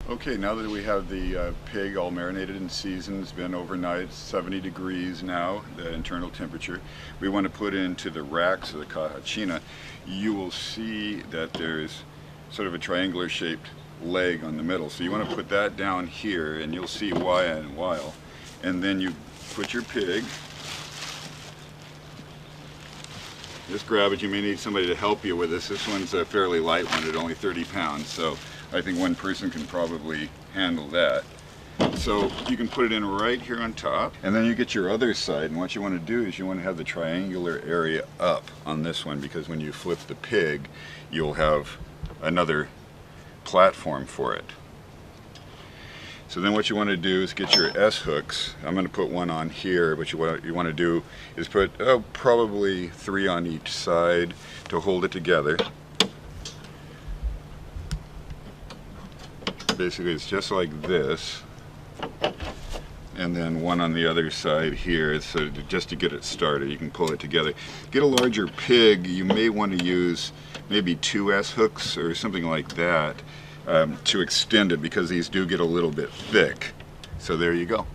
Okay, now that we have the pig all marinated and seasoned, it's been overnight, 70 degrees now, the internal temperature. We want to put into the racks of the caja. You will see that there's sort of a triangular shaped leg on the middle. So you want to put that down here, and you'll see why in a while. And then you put your pig. Just grab it. You may need somebody to help you with this. This one's a fairly light one at only 30 pounds, so I think one person can probably handle that. So you can put it in right here on top, and then you get your other side, and what you want to do is you want to have the triangular area up on this one, because when you flip the pig, you'll have another platform for it. So then what you want to do is get your S hooks. I'm going to put one on here, but what you want to do is put probably 3 on each side to hold it together. Basically it's just like this, and then one on the other side here, so just to get it started. You can pull it together. Get a larger pig, you may want to use maybe 2 S hooks or something like that to extend it, because these do get a little bit thick. So there you go.